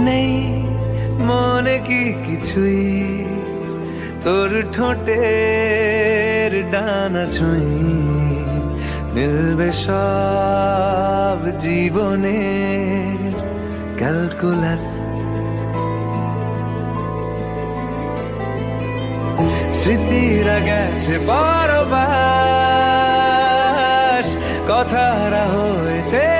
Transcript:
নেই মনে কি কিছুই, তোর ঠোঁটের ডানা ছুঁই, মিলবে সব জীবনে ক্যালকুলাস। স্মৃতিরা গেছে পরবাস, কথারা হয়েছে